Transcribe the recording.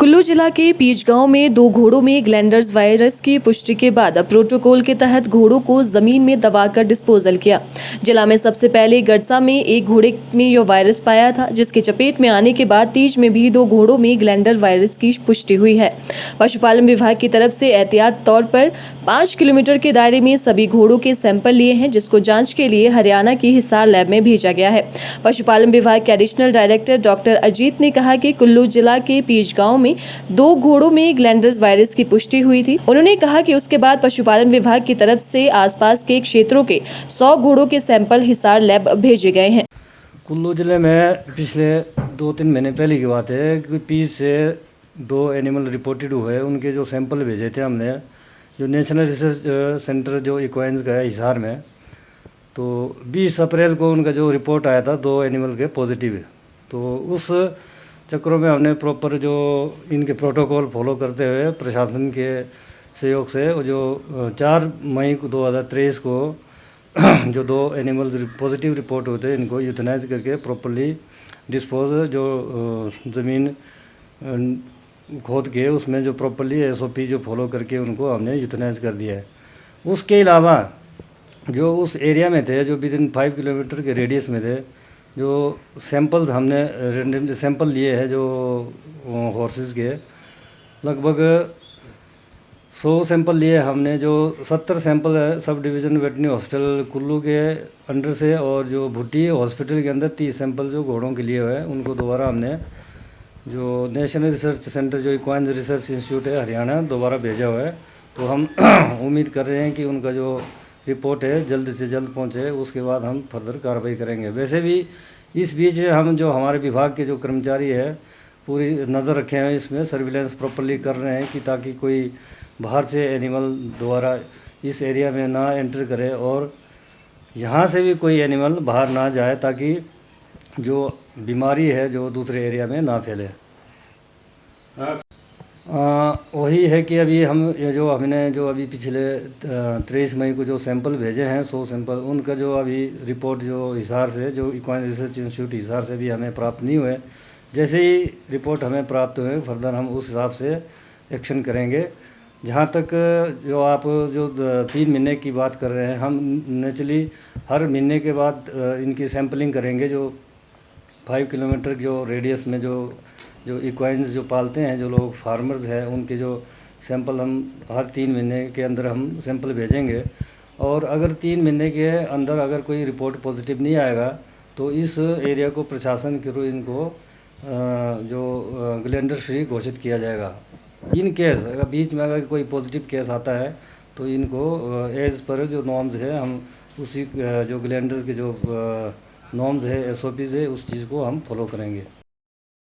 कुल्लू जिला के पीच गांव में 2 घोड़ों में ग्लैंडर्स वायरस की पुष्टि के बाद प्रोटोकॉल के तहत घोड़ों को जमीन में दबाकर डिस्पोजल किया। जिला में सबसे पहले गड़सा में एक घोड़े में यह वायरस पाया था, जिसकी चपेट में आने के बाद तीज में भी 2 घोड़ों में ग्लैंडर वायरस की पुष्टि हुई है। पशुपालन विभाग की तरफ से एहतियात तौर पर 5 किलोमीटर के दायरे में सभी घोड़ों के सैंपल लिए हैं, जिसको जांच के लिए हरियाणा की हिसार लैब में भेजा गया है। पशुपालन विभाग के एडिशनल डायरेक्टर डॉक्टर अजीत ने कहा कि कुल्लू जिला के पीच गांव में 2 घोड़ों में ग्लैंडर्स वायरस की पुष्टि हुई थी। उन्होंने कहा कि उसके बाद पशुपालन विभाग की तरफ से आसपास के क्षेत्रों के 100 घोड़ों के सैंपल हिसार लैब भेजे गए हैं। कुल्लू जिले में पिछले 2-3 महीने पहले की बात है कि पीच से 2 एनिमल रिपोर्टेड हुए। उनके जो सैंपल भेजे थे हमने, जो नेशनल रिसर्च सेंटर जो इक्वाइंस का है हिसार में, तो 20 अप्रैल को उनका जो रिपोर्ट आया था 2 एनिमल के पॉजिटिव है। तो उस चक्रों में हमने प्रॉपर जो इनके प्रोटोकॉल फॉलो करते हुए प्रशासन के सहयोग से जो 4 मई 2023 को जो 2 एनिमल पॉजिटिव रिपोर्ट होते हैं, इनको यूथनाइज करके प्रॉपरली डिस्पोज जो ज़मीन खोद के उसमें जो प्रॉपरली SOP जो फॉलो करके उनको हमने यूथनाइज कर दिया है। उसके अलावा जो उस एरिया में थे, जो विद इन 5 किलोमीटर के रेडियस में थे, जो सैंपल्स हमने रेंडम सैंपल लिए हैं जो हॉर्सेस के, लगभग 100 सैंपल लिए हमने। जो 70 सैंपल है sub division veterinary hospital Kullu के अंडर से, और जो भुट्टी हॉस्पिटल के अंदर 30 सैंपल जो घोड़ों के लिए हुए हैं, उनको दोबारा हमने जो नेशनल रिसर्च सेंटर जो इक्वाइंस रिसर्च इंस्टीट्यूट है हरियाणा, दोबारा भेजा हुआ है। तो हम उम्मीद कर रहे हैं कि उनका जो रिपोर्ट है जल्द से जल्द पहुंचे, उसके बाद हम फर्दर कार्रवाई करेंगे। वैसे भी इस बीच हम जो हमारे विभाग के जो कर्मचारी है पूरी नज़र रखे हैं, इसमें सर्विलेंस प्रॉपरली कर रहे हैं कि ताकि कोई बाहर से एनिमल दोबारा इस एरिया में ना एंटर करे और यहाँ से भी कोई एनिमल बाहर ना जाए, ताकि जो बीमारी है जो दूसरे एरिया में ना फैले। वही है कि अभी हम ये जो हमने जो अभी पिछले 23 मई को जो सैंपल भेजे हैं 100 सैंपल, उनका जो अभी रिपोर्ट जो हिसार से जो इक्वाइंस रिसर्च इंस्टीट्यूट हिसार से भी हमें प्राप्त नहीं हुए। जैसे ही रिपोर्ट हमें प्राप्त हुए फर्दर हम उस हिसाब से एक्शन करेंगे। जहाँ तक जो आप जो 3 महीने की बात कर रहे हैं, हम नेचुरली हर महीने के बाद इनकी सैंपलिंग करेंगे। जो 5 किलोमीटर जो रेडियस में जो इक्वाइंस जो पालते हैं, जो लोग फार्मर्स हैं, उनके जो सैंपल हम हर 3 महीने के अंदर हम सैंपल भेजेंगे। और अगर 3 महीने के अंदर अगर कोई रिपोर्ट पॉजिटिव नहीं आएगा तो इस एरिया को प्रशासन के थ्रू इनको जो ग्लैंडर फ्री घोषित किया जाएगा। इन केस अगर बीच में अगर कोई पॉजिटिव केस आता है तो इनको एज पर जो नॉर्म्स है हम उसी जो ग्लैंडर के जो नॉर्म्स है SOPs है उस चीज़ को हम फॉलो करेंगे।